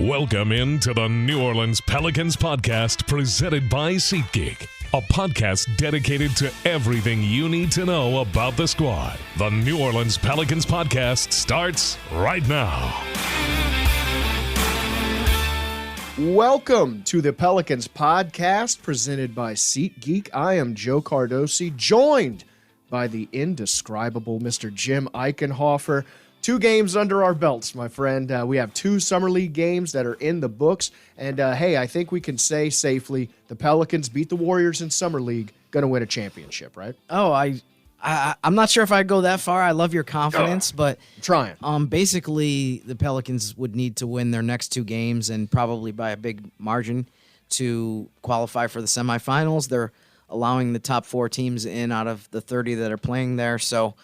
Welcome into the New Orleans Pelicans Podcast presented by SeatGeek, a podcast dedicated to everything you need to know about the squad. The New Orleans Pelicans Podcast starts right now. Welcome to the Pelicans Podcast presented by SeatGeek. I am Joe Cardosi, joined by the indescribable Mr. Jim Eichenhofer. 2 games under our belts, my friend. We have 2 Summer League games that are in the books. And, hey, I think we can say safely the Pelicans beat the Warriors in Summer League, going to win a championship, right? Oh, I'm not sure if I'd go that far. I love your confidence, but I'm trying. Basically, the Pelicans would need to win their next 2 games and probably by a big margin to qualify for the semifinals. They're allowing the top 4 teams in out of the 30 that are playing there. So,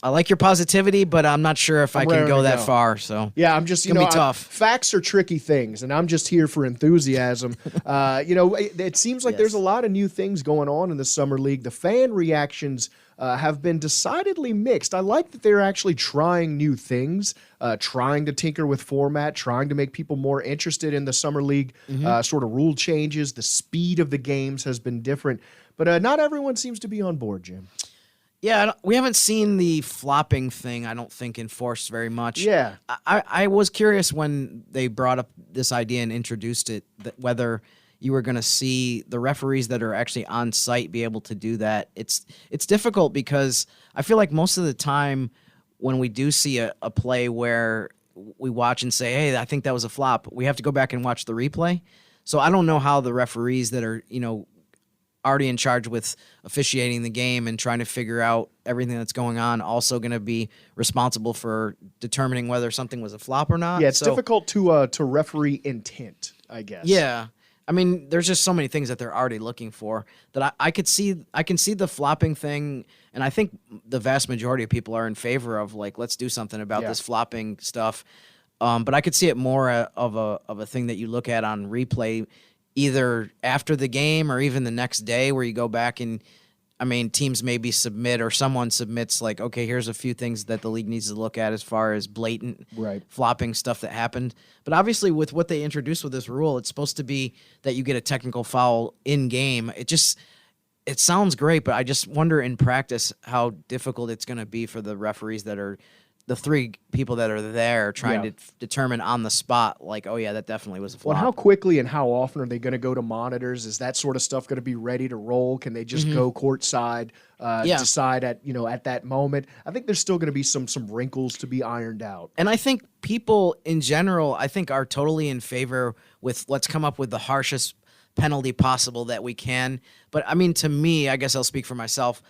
I like your positivity, but I'm not sure if I can go that far. So yeah, I'm just, it's gonna be tough. Facts are tricky things, and I'm just here for enthusiasm. It seems like there's a lot of new things going on in the Summer League. The fan reactions have been decidedly mixed. I like that they're actually trying new things, trying to tinker with format, trying to make people more interested in the Summer League sort of rule changes. The speed of the games has been different, but not everyone seems to be on board, Jim. Yeah, we haven't seen the flopping thing, I don't think, enforced very much. Yeah. I was curious when they brought up this idea and introduced it, that whether you were going to see the referees that are actually on site be able to do that. It's difficult because I feel like most of the time when we do see a play where we watch and say, hey, I think that was a flop, we have to go back and watch the replay. So I don't know how the referees that are, already in charge with officiating the game and trying to figure out everything that's going on, also going to be responsible for determining whether something was a flop or not. Yeah, it's difficult to referee intent, I guess. Yeah. I mean, there's just so many things that they're already looking for that I can see the flopping thing, and I think the vast majority of people are in favor of, like, let's do something about this flopping stuff. But I could see it more of a thing that you look at on replay either after the game or even the next day, where you go back and, teams maybe submit, or someone submits, like, okay, here's a few things that the league needs to look at as far as blatant flopping stuff that happened. But obviously with what they introduced with this rule, it's supposed to be that you get a technical foul in game. It sounds great, but I just wonder in practice how difficult it's going to be for the referees that are the 3 people that are there trying to determine on the spot, like, oh, yeah, that definitely was a flop. Well, how quickly and how often are they going to go to monitors? Is that sort of stuff going to be ready to roll? Can they just go courtside, decide at that moment? I think there's still going to be some wrinkles to be ironed out. And I think people in general, are totally in favor with let's come up with the harshest penalty possible that we can. But, to me, I guess I'll speak for myself,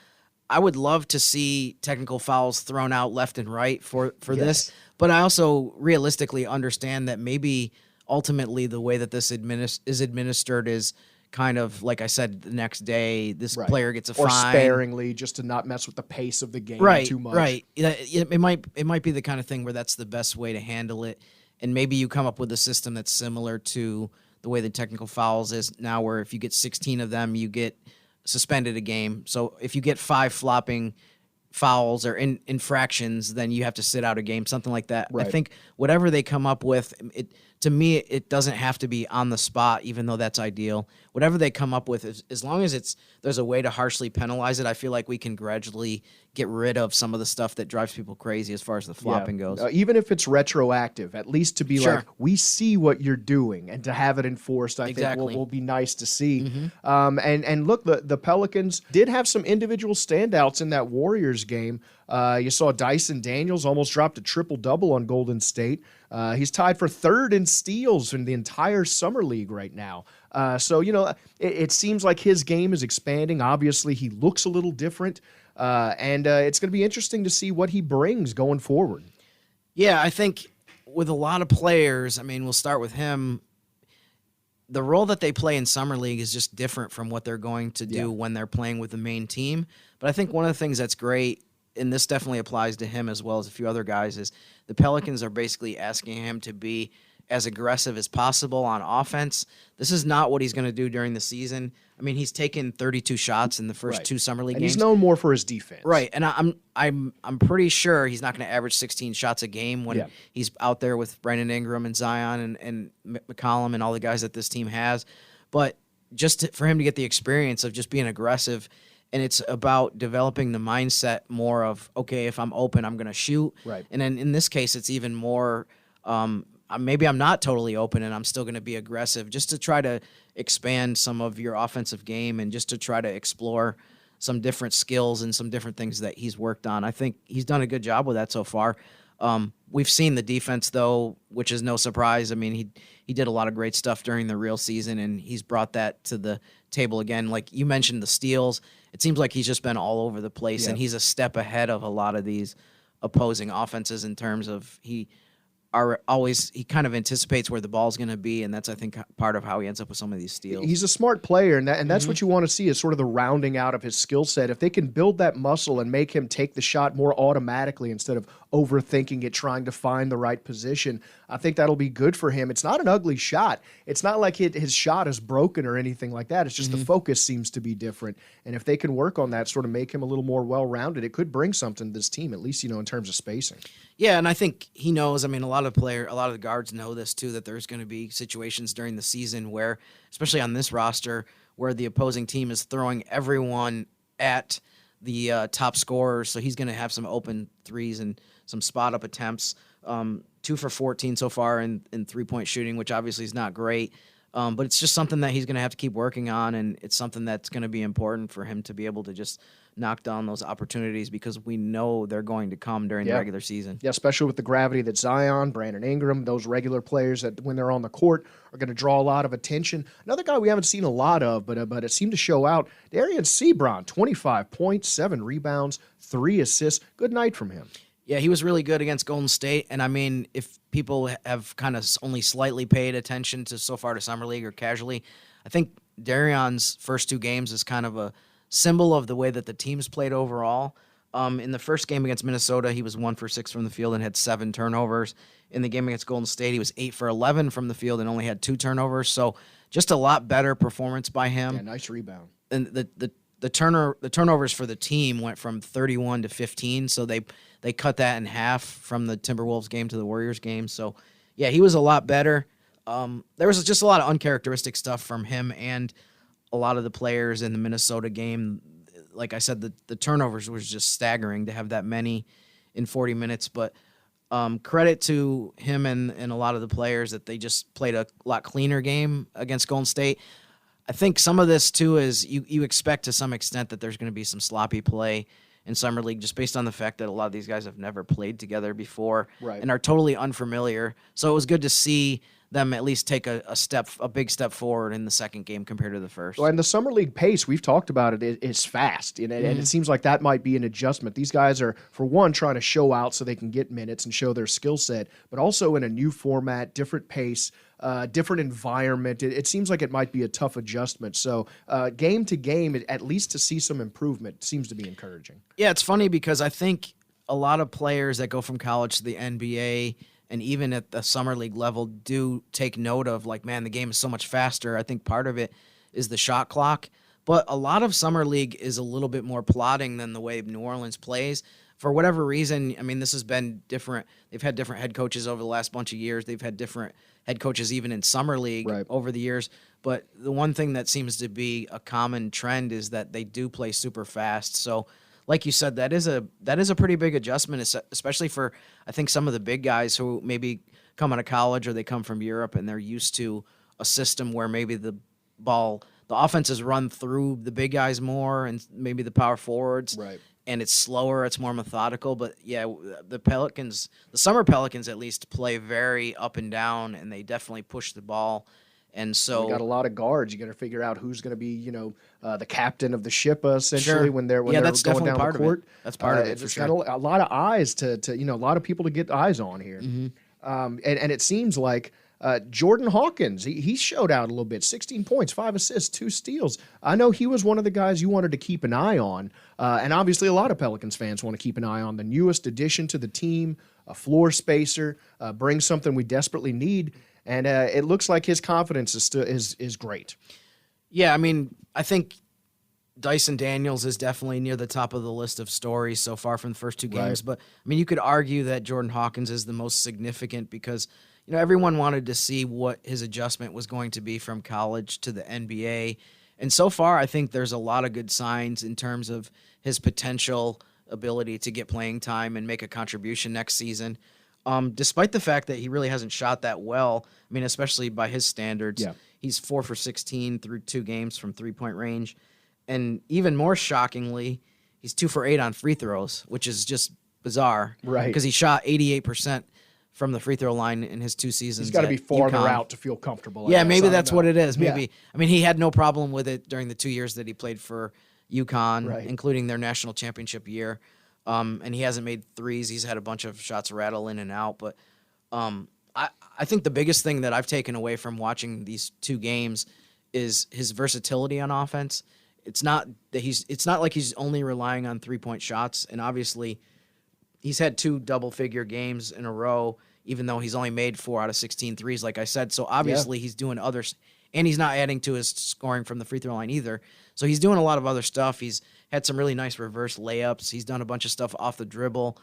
I would love to see technical fouls thrown out left and right for this, but I also realistically understand that maybe ultimately the way that this is administered is kind of, like I said, the next day this player gets a fine. Or sparingly, just to not mess with the pace of the game too much. Right. It might be the kind of thing where that's the best way to handle it, and maybe you come up with a system that's similar to the way the technical fouls is now, where if you get 16 of them, you get suspended a game. So if you get 5 flopping fouls or infractions, then you have to sit out a game, something like that. I think whatever they come up with, to me, it doesn't have to be on the spot, even though that's ideal. Whatever they come up with, as long as there's a way to harshly penalize it, I feel like we can gradually get rid of some of the stuff that drives people crazy as far as the flopping goes. Even if it's retroactive, at least to be like, we see what you're doing, and to have it enforced, I think will be nice to see. And look, the Pelicans did have some individual standouts in that Warriors game. You saw Dyson Daniels almost dropped a triple-double on Golden State. He's tied for 3rd in steals in the entire Summer League right now. So it seems like his game is expanding. Obviously, he looks a little different. And it's going to be interesting to see what he brings going forward. Yeah, I think with a lot of players, we'll start with him. The role that they play in Summer League is just different from what they're going to do when they're playing with the main team. But I think one of the things that's great, and this definitely applies to him as well as a few other guys, is the Pelicans are basically asking him to be as aggressive as possible on offense. This is not what he's going to do during the season. I mean, he's taken 32 shots in the first two Summer League games. He's known more for his defense. Right. And I'm pretty sure he's not going to average 16 shots a game when he's out there with Brandon Ingram and Zion and McCollum and all the guys that this team has. But for him to get the experience of just being aggressive, and it's about developing the mindset more of, okay, if I'm open, I'm going to shoot. Right. And then in this case, it's even more maybe I'm not totally open and I'm still going to be aggressive, just to try to expand some of your offensive game and just to try to explore some different skills and some different things that he's worked on. I think he's done a good job with that so far. We've seen the defense, though, which is no surprise. I mean, he did a lot of great stuff during the real season, and he's brought that to the table again. Like you mentioned, the steals. It seems like he's just been all over the place, and he's a step ahead of a lot of these opposing offenses in terms of he kind of anticipates where the ball's going to be, and that's, I think, part of how he ends up with some of these steals. He's a smart player, and that's what you want to see is sort of the rounding out of his skill set. If they can build that muscle and make him take the shot more automatically instead of overthinking it, trying to find the right position, I think that'll be good for him. It's not an ugly shot. It's not like his shot is broken or anything like that. It's just the focus seems to be different, and if they can work on that, sort of make him a little more well-rounded, it could bring something to this team, at least, in terms of spacing. Yeah, and I think he knows. I mean, a lot of the guards know this too, that there's going to be situations during the season where, especially on this roster, where the opposing team is throwing everyone at the top scorers. So he's going to have some open threes and some spot up attempts. 2 for 14 so far in 3-point shooting, which obviously is not great. But it's just something that he's going to have to keep working on, and it's something that's going to be important for him to be able to just knock down those opportunities, because we know they're going to come during the regular season. Yeah, especially with the gravity that Zion, Brandon Ingram, those regular players that when they're on the court are going to draw a lot of attention. Another guy we haven't seen a lot of, but it seemed to show out, Darian Sebron, 25 points, 7 rebounds, 3 assists. Good night from him. Yeah, he was really good against Golden State, and I mean, if people have kind of only slightly paid attention to so far to Summer League or casually, I think Darian's first 2 games is kind of a symbol of the way that the team's played overall. In the first game against Minnesota, he was 1 for 6 from the field and had 7 turnovers. In the game against Golden State, he was 8 for 11 from the field and only had 2 turnovers. So just a lot better performance by him. Yeah, nice rebound. And the turnovers for the team went from 31 to 15, so they cut that in half from the Timberwolves game to the Warriors game. So, yeah, he was a lot better. There was just a lot of uncharacteristic stuff from him and a lot of the players in the Minnesota game. Like I said, the turnovers was just staggering to have that many in 40 minutes. But credit to him and a lot of the players that they just played a lot cleaner game against Golden State. I think some of this, too, is you expect to some extent that there's going to be some sloppy play in Summer League just based on the fact that a lot of these guys have never played together before and are totally unfamiliar. So it was good to see them at least take a big step forward in the second game compared to the first. Well, and the Summer League pace, we've talked about it, is fast, and it seems like that might be an adjustment. These guys are, for one, trying to show out so they can get minutes and show their skill set, but also in a new format, different pace, different environment. It seems like it might be a tough adjustment. So game to game, at least to see some improvement seems to be encouraging. Yeah, it's funny because I think a lot of players that go from college to the NBA and even at the Summer League level do take note of, like, man, the game is so much faster. I think part of it is the shot clock. But a lot of Summer League is a little bit more plodding than the way New Orleans plays. For whatever reason, I mean, this has been different. They've had different head coaches over the last bunch of years. They've had different head coaches even in Summer League over the years. But the one thing that seems to be a common trend is that they do play super fast. So, like you said, that is a pretty big adjustment, especially for, I think, some of the big guys who maybe come out of college or they come from Europe and they're used to a system where maybe the offense is run through the big guys more and maybe the power forwards. Right. And it's slower, it's more methodical. But, yeah, the Summer Pelicans at least play very up and down, and they definitely push the ball. And so you got a lot of guards. You got to figure out who's going to be, the captain of the ship essentially when they're going down the court. That's part of it. It's got a lot of eyes to a lot of people to get eyes on here. And it seems like Jordan Hawkins, he showed out a little bit. 16 points, 5 assists, 2 steals. I know he was one of the guys you wanted to keep an eye on. And obviously a lot of Pelicans fans want to keep an eye on the newest addition to the team, a floor spacer, brings something we desperately need. And it looks like his confidence is great. Yeah, I mean, I think Dyson Daniels is definitely near the top of the list of stories so far from the first two games. Right. But, I mean, you could argue that Jordan Hawkins is the most significant because, everyone wanted to see what his adjustment was going to be from college to the NBA. And so far, I think there's a lot of good signs in terms of his potential ability to get playing time and make a contribution next season. Despite the fact that he really hasn't shot that well, I mean, especially by his standards, Yeah. He's 4 for 16 through 2 games from 3-point range. And even more shockingly, he's 2 for 8 on free throws, which is just bizarre. Right. Because he shot 88% from the free throw line in his 2 seasons. He's got to be farther UConn. out to feel comfortable. Yeah, maybe that's what it is. Maybe. Yeah. I mean, he had no problem with it during the 2 years that he played for UConn, Right. including their national championship year. And he hasn't made threes. He's had a bunch of shots rattle in and out. But I think the biggest thing that I've taken away from watching these 2 games is his versatility on offense. It's not like he's only relying on 3-point shots. And obviously, he's had 2 double-figure games in a row, even though he's only made 4 out of 16 threes, like I said. So obviously, he's doing others. And he's not adding to his scoring from the free throw line either. So he's doing a lot of other stuff. He's had some really nice reverse layups. He's done a bunch of stuff off the dribble.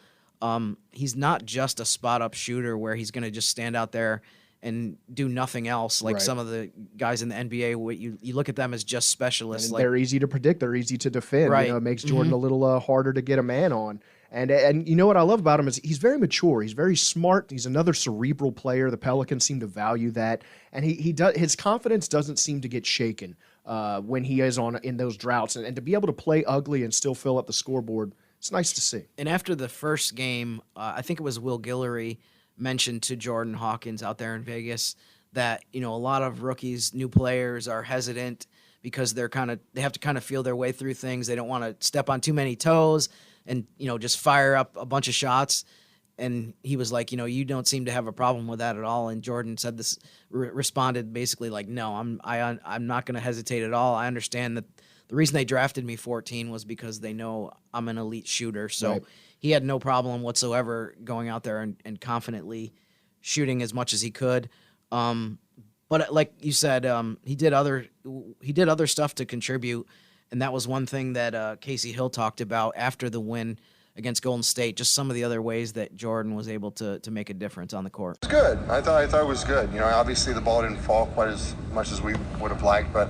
He's not just a spot-up shooter where he's going to just stand out there and do nothing else like Right. some of the guys in the NBA. You look at them as just specialists. And they're easy to predict. They're easy to defend. Right. It makes Jordan a little harder to get a man on. And you know what I love about him is he's very mature. He's very smart. He's another cerebral player. The Pelicans seem to value that. And his confidence doesn't seem to get shaken when he is in those droughts. And to be able to play ugly and still fill up the scoreboard, it's nice to see. And after the first game, I think it was Will Guillory mentioned to Jordan Hawkins out there in Vegas that, a lot of rookies, new players are hesitant because they have to kind of feel their way through things. They don't want to step on too many toes and, just fire up a bunch of shots. And he was like, you don't seem to have a problem with that at all. And Jordan said this, responded basically like, no, I'm not going to hesitate at all. I understand that the reason they drafted me 14 was because they know I'm an elite shooter. So Right. he had no problem whatsoever going out there and confidently shooting as much as he could. But like you said, he did other stuff to contribute. And that was one thing that Casey Hill talked about after the win against Golden State, just some of the other ways that Jordan was able to make a difference on the court. It's good. I thought it was good. Obviously the ball didn't fall quite as much as we would have liked, but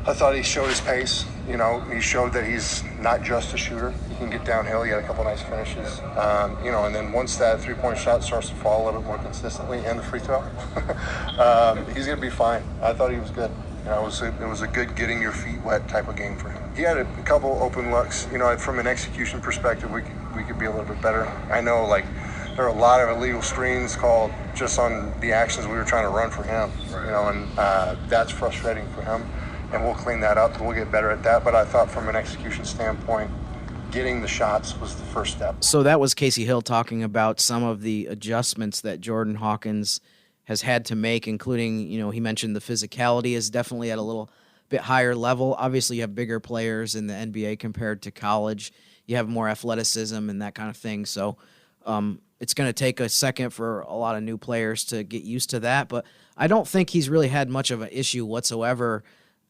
I thought he showed his pace. He showed that he's not just a shooter. He can get downhill. He had a couple nice finishes. And then once that 3-point shot starts to fall a little bit more consistently and the free throw, he's going to be fine. I thought he was good. It was a good getting your feet wet type of game for him. He had a couple open looks. From an execution perspective, we could be a little bit better. I know, there are a lot of illegal screens called just on the actions we were trying to run for him. Right. And that's frustrating for him. And we'll clean that up. We'll get better at that. But I thought from an execution standpoint, getting the shots was the first step. So that was Casey Hill talking about some of the adjustments that Jordan Hawkins has had to make, including, he mentioned the physicality is definitely at a little bit higher level. Obviously, you have bigger players in the NBA compared to college. You have more athleticism and that kind of thing. So it's going to take a second for a lot of new players to get used to that. But I don't think he's really had much of an issue whatsoever,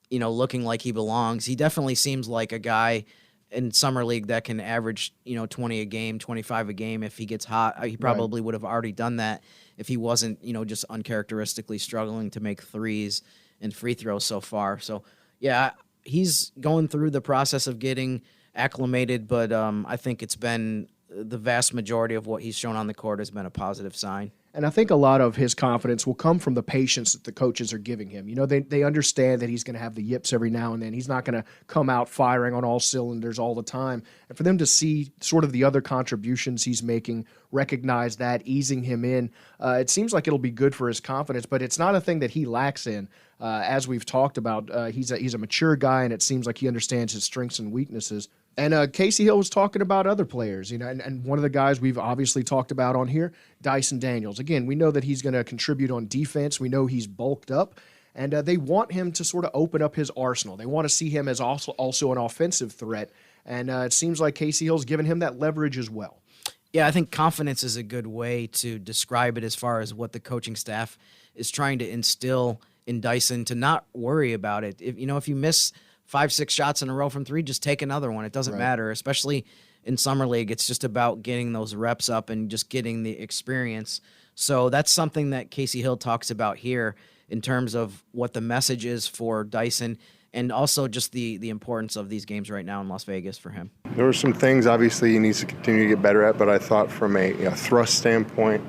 looking like he belongs. He definitely seems like a guy in Summer League that can average, 20 a game, 25 a game. If he gets hot, he probably would have already done that if he wasn't, just uncharacteristically struggling to make threes and free throws so far. So, yeah, he's going through the process of getting acclimated, but I think it's been the vast majority of what he's shown on the court has been a positive sign. And I think a lot of his confidence will come from the patience that the coaches are giving him. They understand that he's going to have the yips every now and then. He's not going to come out firing on all cylinders all the time. And for them to see sort of the other contributions he's making, recognize that, easing him in, it seems like it'll be good for his confidence, but it's not a thing that he lacks in. As we've talked about, he's a mature guy, and it seems like he understands his strengths and weaknesses. And Casey Hill was talking about other players, and one of the guys we've obviously talked about on here, Dyson Daniels. Again, we know that he's going to contribute on defense. We know he's bulked up, and they want him to sort of open up his arsenal. They want to see him as also an offensive threat, and it seems like Casey Hill's given him that leverage as well. Yeah, I think confidence is a good way to describe it as far as what the coaching staff is trying to instill in Dyson to not worry about it. If you miss 5-6 shots in a row from three, just take another one. It doesn't matter, especially in Summer League. It's just about getting those reps up and just getting the experience. So that's something that Casey Hill talks about here in terms of what the message is for Dyson and also just the importance of these games right now in Las Vegas for him. There were some things, obviously, he needs to continue to get better at, but I thought from a thrust standpoint,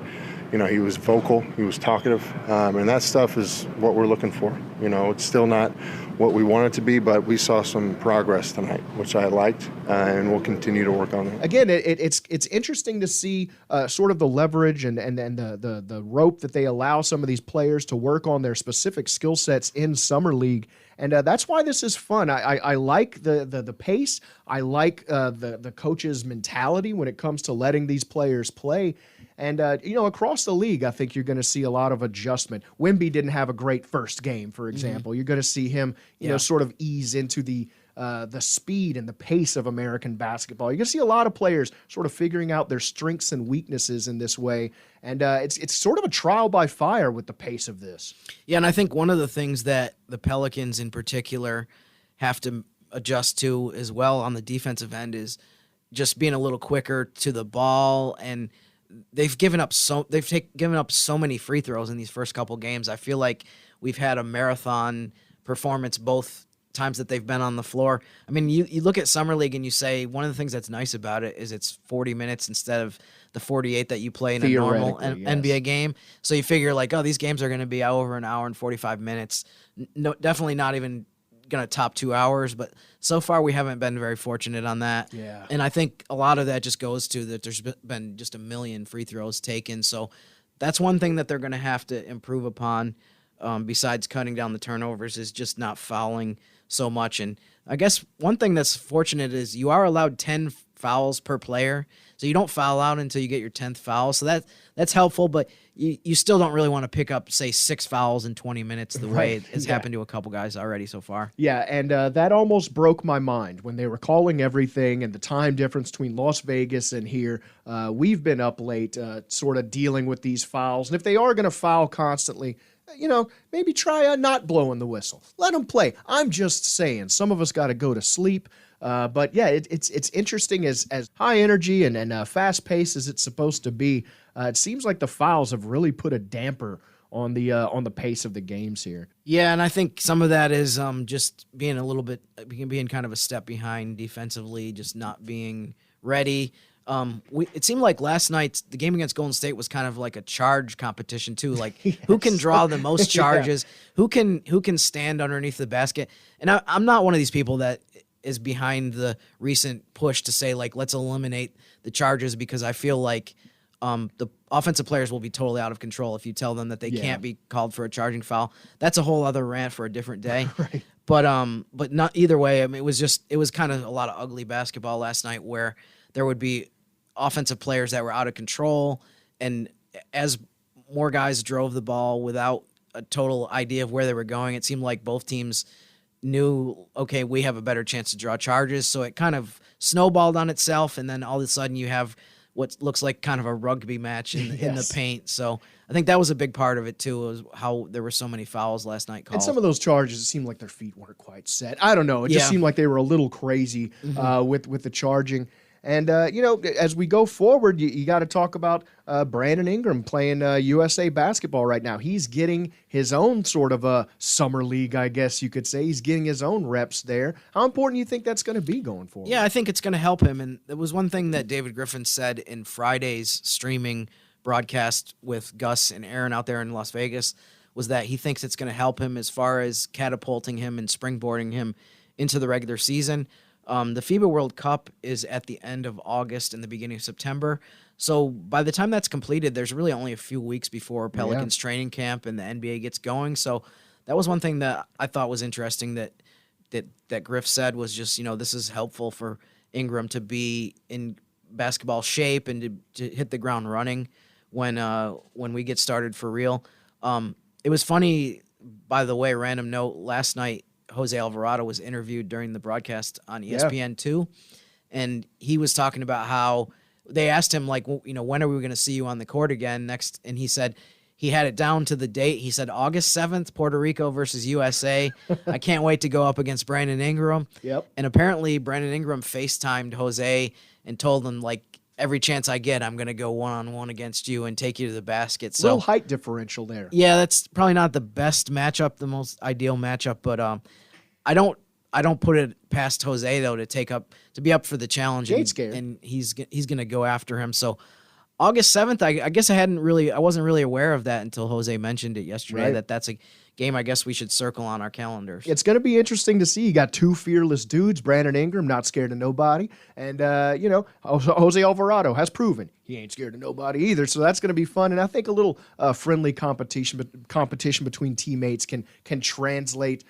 he was vocal, he was talkative, and that stuff is what we're looking for. It's still not what we want it to be, but we saw some progress tonight, which I liked, and we'll continue to work on that. Again, it's interesting to see sort of the leverage and the rope that they allow some of these players to work on their specific skill sets in Summer League. And that's why this is fun. I like the pace. I like the coach's mentality when it comes to letting these players play. And, across the league, I think you're going to see a lot of adjustment. Wemby didn't have a great first game, for example. You're going to see him, sort of ease into the speed and the pace of American basketball. You're going to see a lot of players sort of figuring out their strengths and weaknesses in this way. And it's sort of a trial by fire with the pace of this. Yeah, and I think one of the things that the Pelicans in particular have to adjust to as well on the defensive end is just being a little quicker to the ball, and they've given up so many free throws in these first couple games. I feel like we've had a marathon performance both times that they've been on the floor. I mean, you look at Summer League and you say one of the things that's nice about it is it's 40 minutes instead of the 48 that you play in a normal NBA game. So you figure these games are going to be over an hour and 45 minutes. No, definitely not even going to top 2 hours, but so far we haven't been very fortunate on that. Yeah. And I think a lot of that just goes to that there's been just a million free throws taken. So that's one thing that they're going to have to improve upon, besides cutting down the turnovers, is just not fouling so much. And I guess one thing that's fortunate is you are allowed 10 fouls per player. So you don't foul out until you get your 10th foul. So that's helpful, but you still don't really want to pick up, say, 6 fouls in 20 minutes the way it has happened to a couple guys already so far. Yeah, and that almost broke my mind when they were calling everything and the time difference between Las Vegas and here. We've been up late sort of dealing with these fouls. And if they are going to foul constantly, maybe try not blowing the whistle. Let them play. I'm just saying, some of us got to go to sleep. But yeah, it's interesting as high energy and fast pace as it's supposed to be. It seems like the fouls have really put a damper on the pace of the games here. Yeah, and I think some of that is just being being kind of a step behind defensively, just not being ready. It seemed like last night the game against Golden State was kind of like a charge competition too. Like who can draw the most charges, who can stand underneath the basket. And I'm not one of these people that is behind the recent push to say let's eliminate the charges, because I feel like the offensive players will be totally out of control if you tell them that they can't be called for a charging foul. That's a whole other rant for a different day. Right. But not either way. I mean, it was kind of a lot of ugly basketball last night where there would be offensive players that were out of control, and as more guys drove the ball without a total idea of where they were going, it seemed like both teams knew, okay, we have a better chance to draw charges. So it kind of snowballed on itself, and then all of a sudden you have what looks like kind of a rugby match in the paint. So I think that was a big part of it too, was how there were so many fouls last night called. And some of those charges, it seemed like their feet weren't quite set. I don't know. It just seemed like they were a little crazy with the charging. And, as we go forward, you got to talk about Brandon Ingram playing USA basketball right now. He's getting his own sort of a summer league, I guess you could say. He's getting his own reps there. How important do you think that's going to be going forward? Yeah, I think it's going to help him. And there was one thing that David Griffin said in Friday's streaming broadcast with Gus and Aaron out there in Las Vegas, was that he thinks it's going to help him as far as catapulting him and springboarding him into the regular season. The FIBA World Cup is at the end of August and the beginning of September. So by the time that's completed, there's really only a few weeks before Pelicans training camp and the NBA gets going. So that was one thing that I thought was interesting that Griff said, was just, this is helpful for Ingram to be in basketball shape and to hit the ground running when we get started for real. It was funny, by the way, random note, last night, Jose Alvarado was interviewed during the broadcast on ESPN2, and he was talking about how they asked him, like, when are we going to see you on the court again next? And he said he had it down to the date. He said August 7th, Puerto Rico versus USA. I can't wait to go up against Brandon Ingram. Yep. And apparently Brandon Ingram FaceTimed Jose and told him, like, every chance I get, I'm going to go one-on-one against you and take you to the basket. So little height differential there. Yeah, that's probably not the best matchup, the most ideal matchup, but I don't put it past Jose though to be up for the challenge. And he's going to go after him. So August 7th, I guess I wasn't really aware of that until Jose mentioned it yesterday, right. That's a game I guess we should circle on our calendars. It's going to be interesting to see. You got two fearless dudes, Brandon Ingram, not scared of nobody, and Jose Alvarado has proven he ain't scared of nobody either. So that's going to be fun, and I think a little friendly competition between teammates can translate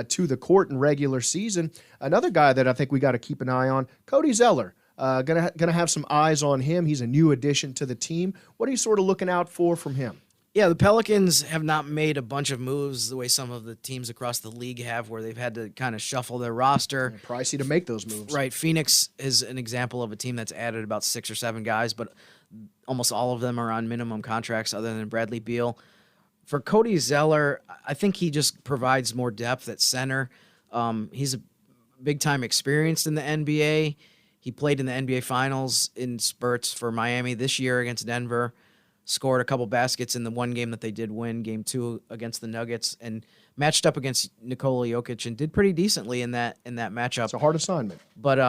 to the court in regular season. Another guy that I think we got to keep an eye on, Cody Zeller. Gonna have some eyes on him. He's a new addition to the team. What are you sort of looking out for from him? Yeah, the Pelicans have not made a bunch of moves the way some of the teams across the league have, where they've had to kind of shuffle their roster. Pricey to make those moves. Right. Phoenix is an example of a team that's added about 6 or 7 guys, but almost all of them are on minimum contracts other than Bradley Beal. For Cody Zeller, I think he just provides more depth at center. He's a big-time experienced in the NBA. He played in the NBA Finals in spurts for Miami this year against Denver, scored a couple baskets in the one game that they did win, Game 2 against the Nuggets, and matched up against Nikola Jokic and did pretty decently in that matchup. It's a hard assignment. But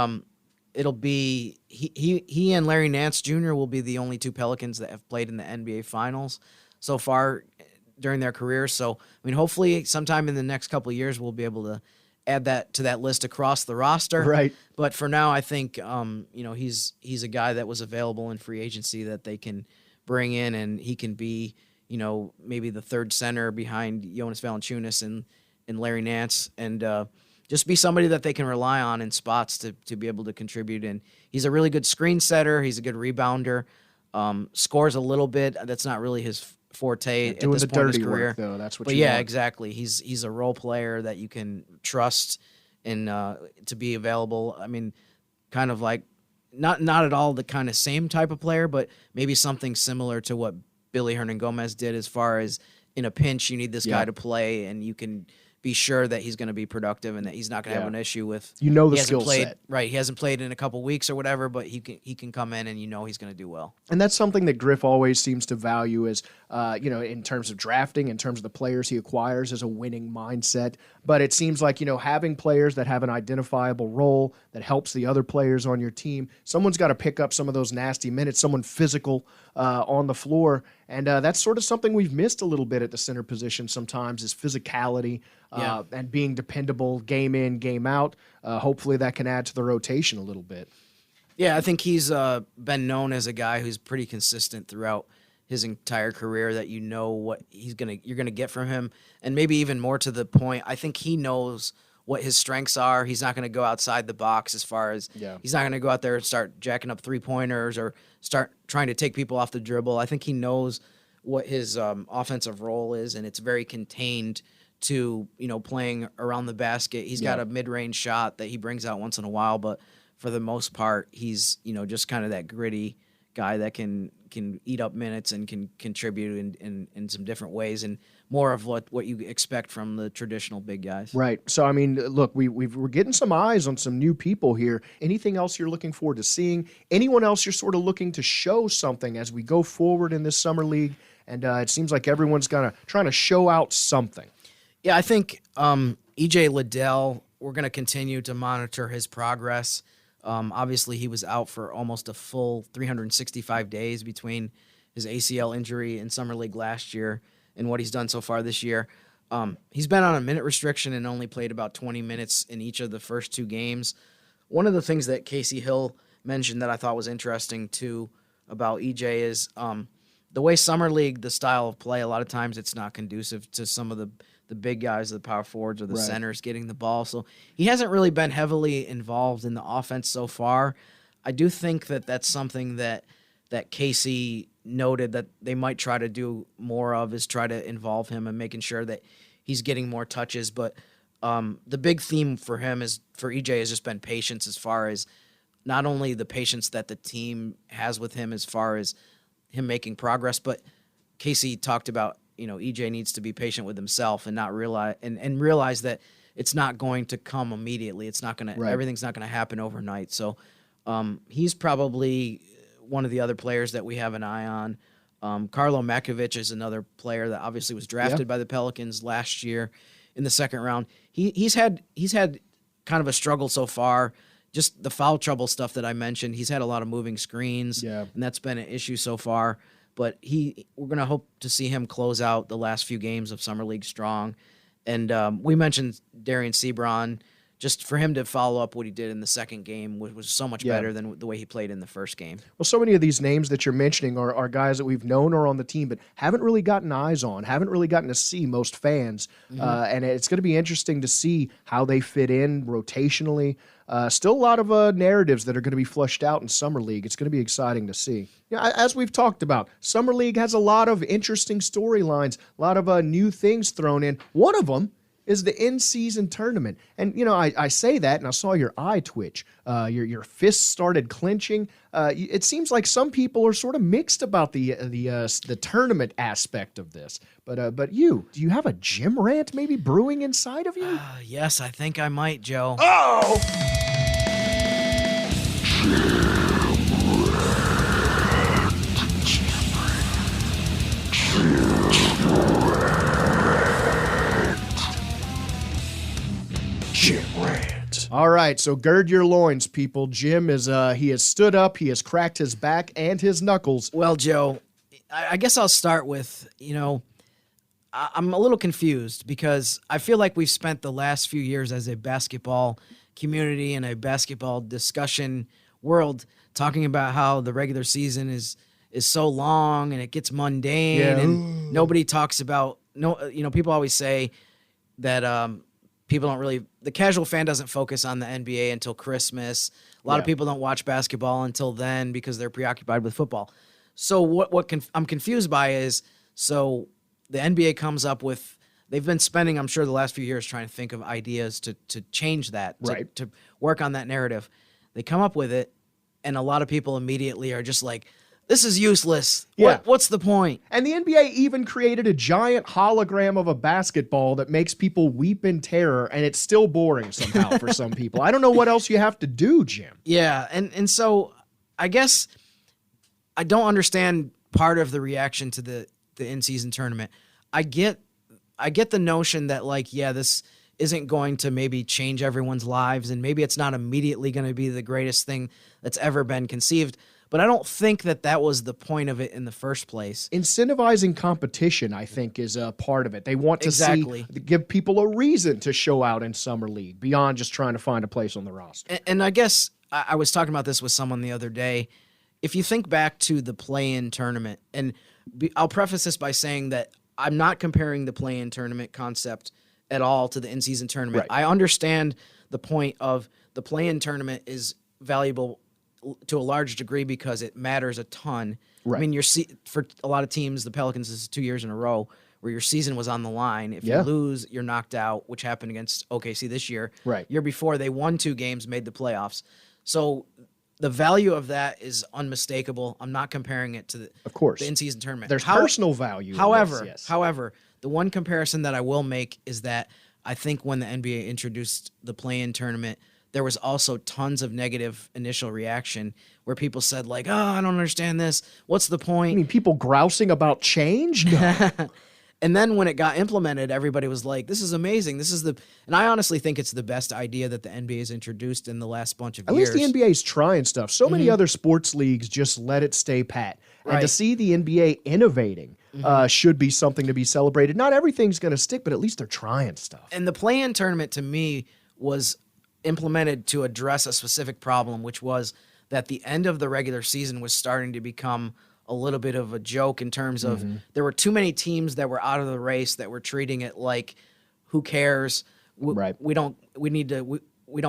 it'll be he and Larry Nance Jr. will be the only 2 Pelicans that have played in the NBA Finals so far during their careers. So, I mean, hopefully sometime in the next couple of years we'll be able to add that to that list across the roster. Right. But for now, I think he's a guy that was available in free agency that they can bring in, and he can be maybe the third center behind Jonas Valanciunas and Larry Nance, and just be somebody that they can rely on in spots to be able to contribute. And he's a really good screen setter. He's a good rebounder. Scores a little bit. That's not really his forte at this point in his career. Work, though. That's what. But you yeah, want. exactly. He's a role player that you can trust and to be available. I mean, kind of like not at all the kind of same type of player, but maybe something similar to what Billy Hernangomez did, as far as in a pinch you need this guy to play, and you can be sure that he's going to be productive and that he's not going to have an issue with. The skill set. Right, he hasn't played in a couple weeks or whatever, but he can come in and he's going to do well. And that's something that Griff always seems to value is, in terms of drafting, in terms of the players he acquires, is a winning mindset. But it seems like, having players that have an identifiable role that helps the other players on your team, someone's got to pick up some of those nasty minutes, someone physical on the floor. And that's sort of something we've missed a little bit at the center position sometimes, is physicality and being dependable game in, game out. Hopefully that can add to the rotation a little bit. Yeah, I think he's been known as a guy who's pretty consistent throughout his entire career, that what you're gonna get from him, and maybe even more to the point, I think he knows what his strengths are. He's not going to go outside the box as far as he's not going to go out there and start jacking up 3-pointers or start trying to take people off the dribble. I think he knows what his offensive role is, and it's very contained to playing around the basket. He's got a mid-range shot that he brings out once in a while, but for the most part, he's just kind of that gritty guy that can eat up minutes and can contribute in some different ways, and more of what you expect from the traditional big guys. Right. So, I mean, look, we're getting some eyes on some new people here. Anything else you're looking forward to seeing? Anyone else you're sort of looking to show something as we go forward in this summer league? And it seems like everyone's trying to show out something. Yeah, I think EJ Liddell, we're going to continue to monitor his progress. Obviously, he was out for almost a full 365 days between his ACL injury in Summer League last year and what he's done so far this year. He's been on a minute restriction and only played about 20 minutes in each of the first 2 games. One of the things that Casey Hill mentioned that I thought was interesting, too, about EJ is the way Summer League, the style of play, a lot of times it's not conducive to some of the big guys, the power forwards or the centers getting the ball. So he hasn't really been heavily involved in the offense so far. I do think that that's something that Casey noted that they might try to do more of, is try to involve him and making sure that he's getting more touches. But the big theme for him for EJ has just been patience, as far as not only the patience that the team has with him as far as him making progress, but Casey talked about, EJ needs to be patient with himself and not realize that it's not going to come immediately. It's not going to, everything's not going to happen overnight. So he's probably one of the other players that we have an eye on. Carlo Makovic is another player that obviously was drafted by the Pelicans last year in the second round. He's had kind of a struggle so far. Just the foul trouble stuff that I mentioned. He's had a lot of moving screens, and that's been an issue so far. But we're going to hope to see him close out the last few games of Summer League strong. And we mentioned Darian Sebron. Just for him to follow up what he did in the second game was so much better than the way he played in the first game. Well, so many of these names that you're mentioning are guys that we've known are on the team, but haven't really gotten eyes on, haven't really gotten to see most fans. And it's going to be interesting to see how they fit in rotationally. Still a lot of narratives that are going to be flushed out in Summer League. It's going to be exciting to see. As we've talked about, Summer League has a lot of interesting storylines, a lot of new things thrown in. One of them is the in-season tournament. And, I say that, and I saw your eye twitch. Your fists started clenching. It seems like some people are sort of mixed about the tournament aspect of this. But do you have a gym rant maybe brewing inside of you? Yes, I think I might, Joe. Oh! Jim Rant. All right, so gird your loins, people. Jim he has stood up, he has cracked his back and his knuckles. Well, Joe, I guess I'll start with, I'm a little confused because I feel like we've spent the last few years as a basketball community and a basketball discussion world talking about how the regular season is so long and it gets mundane and nobody talks about people always say that people don't really, the casual fan doesn't focus on the NBA until Christmas. A lot of people don't watch basketball until then because they're preoccupied with football. So I'm confused by is, so the NBA comes up with, they've been spending, I'm sure, the last few years trying to think of ideas to change that, to work on that narrative. They come up with it, and a lot of people immediately are just like, this is useless. What's the point? And the NBA even created a giant hologram of a basketball that makes people weep in terror, and it's still boring somehow for some people. I don't know what else you have to do, Jim. Yeah, and so I guess I don't understand part of the reaction to the in-season tournament. I get the notion that, this isn't going to maybe change everyone's lives, and maybe it's not immediately going to be the greatest thing that's ever been conceived. But I don't think that was the point of it in the first place. Incentivizing competition, I think, is a part of it. They want to give people a reason to show out in Summer League beyond just trying to find a place on the roster. And I guess I was talking about this with someone the other day. If you think back to the play-in tournament, and I'll preface this by saying that I'm not comparing the play-in tournament concept at all to the in-season tournament. I understand the point of the play-in tournament is valuable to a large degree because it matters a ton. I mean, for a lot of teams, the Pelicans, this is 2 years in a row where your season was on the line. If you lose, you're knocked out, which happened against OKC this year. Year before, they won 2 games, made the playoffs. So the value of that is unmistakable. I'm not comparing it to the in-season tournament. There's personal value. However, the one comparison that I will make is that I think when the NBA introduced the play-in tournament, there was also tons of negative initial reaction where people said, I don't understand this. What's the point? I mean, people grousing about change? No. And then when it got implemented, everybody was like, this is amazing. And I honestly think it's the best idea that the NBA has introduced in the last bunch of years. At least the NBA's trying stuff. So many other sports leagues just let it stay pat. And to see the NBA innovating should be something to be celebrated. Not everything's going to stick, but at least they're trying stuff. And the play-in tournament, to me, was implemented to address a specific problem, which was that the end of the regular season was starting to become a little bit of a joke in terms of there were too many teams that were out of the race that were treating it like, who cares? We don't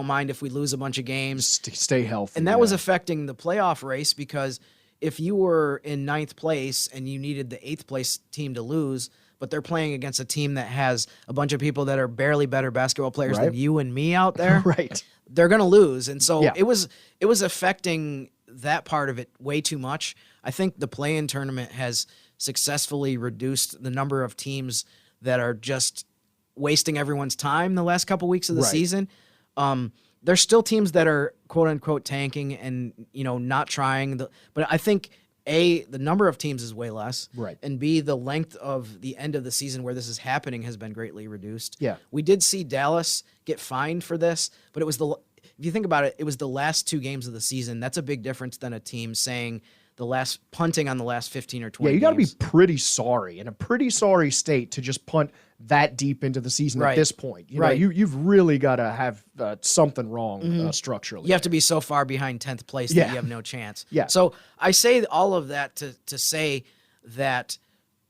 mind if we lose a bunch of games. Stay healthy. And that was affecting the playoff race because if you were in 9th place and you needed the 8th place team to lose, but they're playing against a team that has a bunch of people that are barely better basketball players than you and me out there. Right. They're going to lose. And so it was affecting that part of it way too much. I think the play-in tournament has successfully reduced the number of teams that are just wasting everyone's time the last couple weeks of the season. There's still teams that are quote unquote tanking and, not trying. But I think A, the number of teams is way less. Right. And B, the length of the end of the season where this is happening has been greatly reduced. Yeah. We did see Dallas get fined for this, but if you think about it, it was the last 2 games of the season. That's a big difference than a team saying punting on the last 15 or 20 Yeah, you got to be games. pretty sorry, in a pretty sorry state to just punt that deep into the season at this point. You've really got to have something wrong structurally. You have to be so far behind 10th place that you have no chance. Yeah. So I say all of that to say that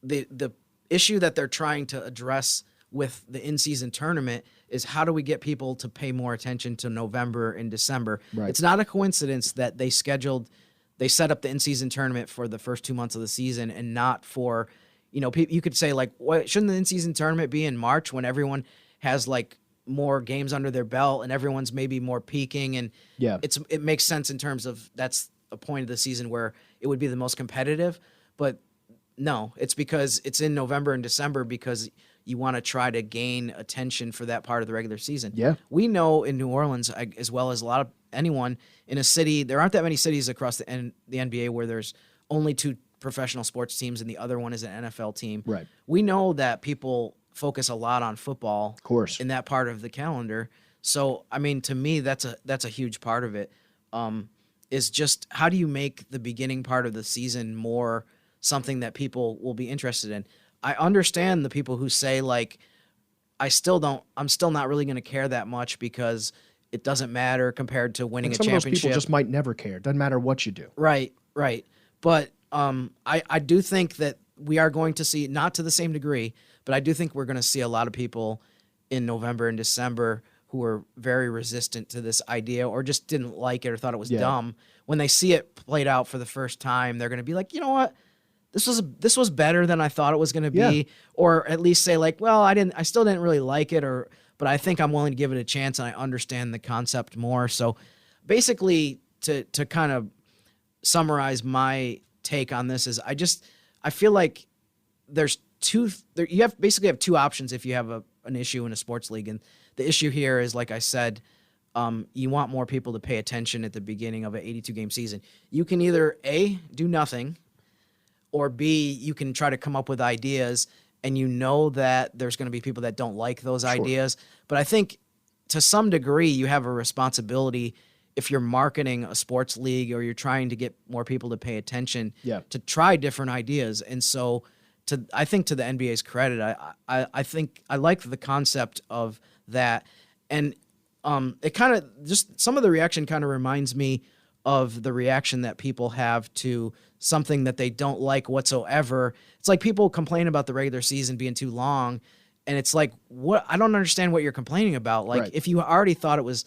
the issue that they're trying to address with the in-season tournament is how do we get people to pay more attention to November and December. Right. It's not a coincidence that they set up the in-season tournament for the first 2 months of the season and not for, you could say like, what, shouldn't the in-season tournament be in March when everyone has like more games under their belt and everyone's maybe more peaking, and it makes sense in terms of that's a point of the season where it would be the most competitive. But no, it's because it's in November and December because you want to try to gain attention for that part of the regular season. Yeah. We know in New Orleans, as well as anyone in a city, there aren't that many cities across the NBA where there's only 2 professional sports teams and the other one is an NFL team. Right. We know that people focus a lot on football, of course, in that part of the calendar. So, I mean, to me, that's a huge part of it. Is just how do you make the beginning part of the season more something that people will be interested in? I understand the people who say like, I'm still not really going to care that much because it doesn't matter compared to winning a championship. Some of those people just might never care. It doesn't matter what you do. Right. But I do think that we are going to see, not to the same degree, but I do think we're going to see a lot of people in November and December who are very resistant to this idea or just didn't like it or thought it was dumb. When they see it played out for the first time, they're going to be like, you know what? This was better than I thought it was going to be, or at least say like, well, I still didn't really like it, but I think I'm willing to give it a chance and I understand the concept more. So basically to kind of summarize my take on this is I feel like you basically have 2 options if you have an issue in a sports league. And the issue here is, like I said, you want more people to pay attention at the beginning of an 82-game season. You can either A, do nothing, or B, you can try to come up with ideas, and you know that there's going to be people that don't like those ideas. But I think to some degree you have a responsibility if you're marketing a sports league or you're trying to get more people to pay attention to try different ideas. And so I think to the NBA's credit, I think I like the concept of that. And it kind of just some of the reaction kind of reminds me of the reaction that people have to something that they don't like whatsoever. It's like people complain about the regular season being too long, and it's like, what? I don't understand what you're complaining about. Like, if you already thought it was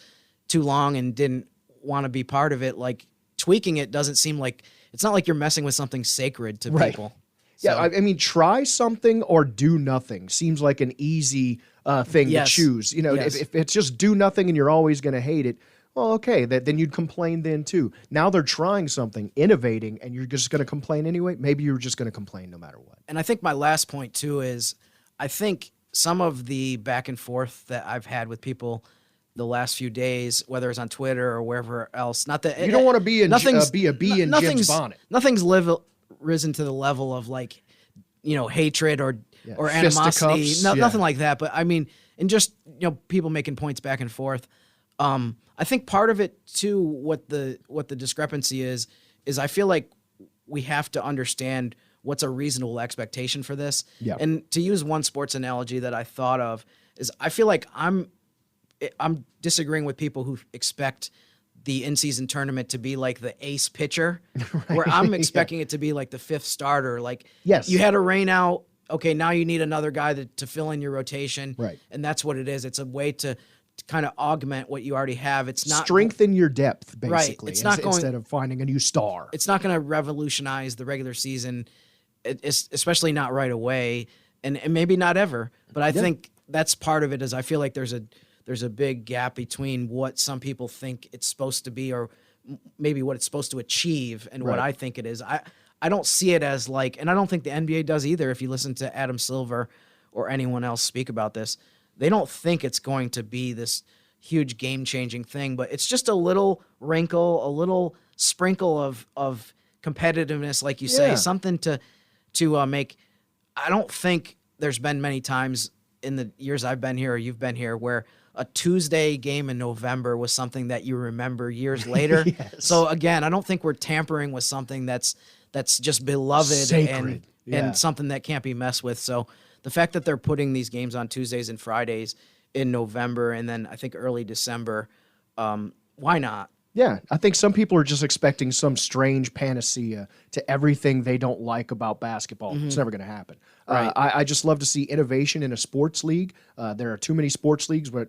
too long and didn't want to be part of it, like tweaking it doesn't seem like, it's not like you're messing with something sacred to people. Yeah, I mean, try something or do nothing seems like an easy thing to choose. If it's just do nothing and you're always going to hate it, well, okay, then you'd complain then too. Now they're trying something, innovating, and you're just going to complain anyway. Maybe you're just going to complain no matter what. And I think my last point too is I think some of the back and forth that I've had with people the last few days, whether it's on Twitter or wherever else, not that you don't want to be a bee in Jim's bonnet. Nothing's risen to the level of like, hatred or animosity, nothing like that. But I mean, and just people making points back and forth. I think part of it too, what the discrepancy is I feel like we have to understand what's a reasonable expectation for this. Yeah. And to use one sports analogy that I thought of is I feel like I'm disagreeing with people who expect the in-season tournament to be like the ace pitcher, where I'm expecting it to be like the 5th starter. Like, you had a rain out. Okay, now you need another guy to fill in your rotation. Right. And that's what it is. It's a way to kind of augment what you already have. It's not strengthen your depth, basically. Right. It's not instead of finding a new star. It's not going to revolutionize the regular season, especially not right away. and maybe not ever, but I think that's part of it. Is I feel like there's a big gap between what some people think it's supposed to be, or maybe what it's supposed to achieve, and what I think it is. I don't see it as like, and I don't think the NBA does either. If you listen to Adam Silver or anyone else speak about this, they don't think it's going to be this huge game-changing thing, but it's just a little wrinkle, a little sprinkle of competitiveness, like you say, something to make. I don't think there's been many times in the years I've been here or you've been here where a Tuesday game in November was something that you remember years later. So again, I don't think we're tampering with something that's just beloved, sacred, and something that can't be messed with. So the fact that they're putting these games on Tuesdays and Fridays in November and then I think early December, why not? Yeah, I think some people are just expecting some strange panacea to everything they don't like about basketball. It's never going to happen. Right. I just love to see innovation in a sports league. There are too many sports leagues where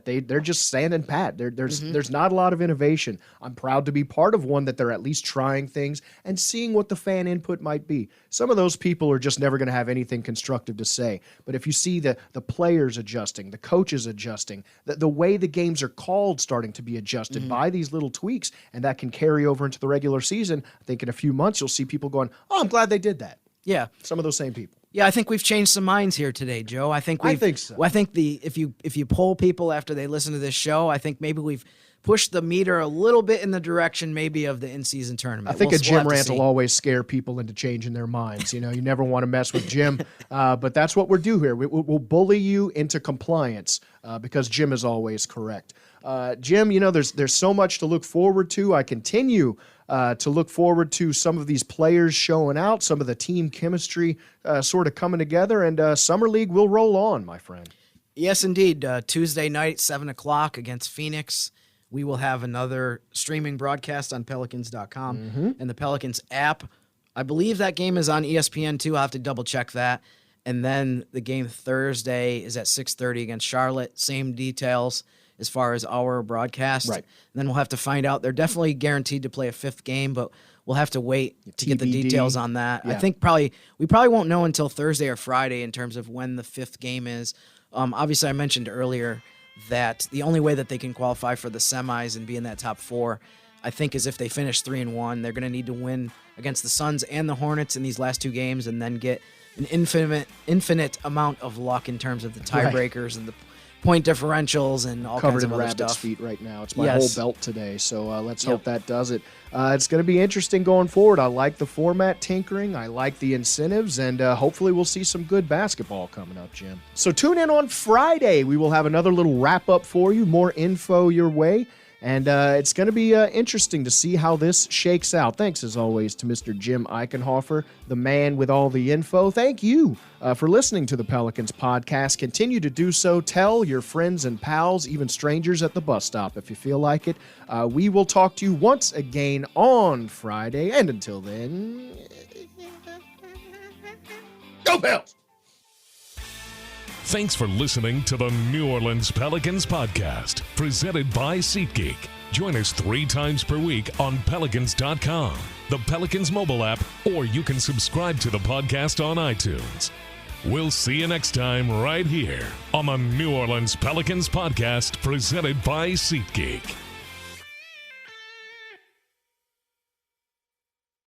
they're just standing pat. There's not a lot of innovation. I'm proud to be part of one that they're at least trying things and seeing what the fan input might be. Some of those people are just never going to have anything constructive to say. But if you see the players adjusting, the coaches adjusting, the way the games are called starting to be adjusted by these little tweaks, and that can carry over into the regular season, I think in a few months you'll see people going, oh, I'm glad they did that. Yeah. Some of those same people. Yeah, I think we've changed some minds here today, Joe. I think so. I think if you poll people after they listen to this show, I think maybe we've pushed the meter a little bit in the direction maybe of the in-season tournament. I think a Jim rant will always scare people into changing their minds. You know, you never want to mess with Jim, but that's what we're due here. We'll bully you into compliance because Jim is always correct. Jim, you know, there's so much to look forward to. I continue to look forward to some of these players showing out, some of the team chemistry sort of coming together, and Summer League will roll on, my friend. Yes, indeed. Tuesday night, 7 o'clock against Phoenix. We will have another streaming broadcast on Pelicans.com and the Pelicans app. I believe that game is on ESPN too. I'll have to double check that. And then the game Thursday is at 6:30 against Charlotte. Same details as far as our broadcast. Right. And then we'll have to find out. They're definitely guaranteed to play a fifth game, but we'll have to wait to get the details on that. Yeah. I think we probably won't know until Thursday or Friday in terms of when the fifth game is. Obviously, I mentioned earlier that the only way that they can qualify for the semis and be in that top four, I think, is if they finish 3-1. They're going to need to win against the Suns and the Hornets in these last two games and then get an infinite amount of luck in terms of the tiebreakers and the point differentials and all kinds of other stuff. Covered in rabbit's feet right now. It's my whole belt today, so let's hope that does it. It's going to be interesting going forward. I like the format tinkering. I like the incentives, and hopefully we'll see some good basketball coming up, Jim. So tune in on Friday. We will have another little wrap-up for you, more info your way, and it's going to be interesting to see how this shakes out. Thanks, as always, to Mr. Jim Eichenhofer, the man with all the info. Thank you for listening to the Pelicans Podcast. Continue to do so. Tell your friends and pals, even strangers at the bus stop, if you feel like it. We will talk to you once again on Friday, and until then, go Pels! Thanks for listening to the New Orleans Pelicans Podcast, presented by SeatGeek. Join us 3 times per week on Pelicans.com, the Pelicans mobile app, or you can subscribe to the podcast on iTunes. We'll see you next time right here on the New Orleans Pelicans Podcast, presented by SeatGeek.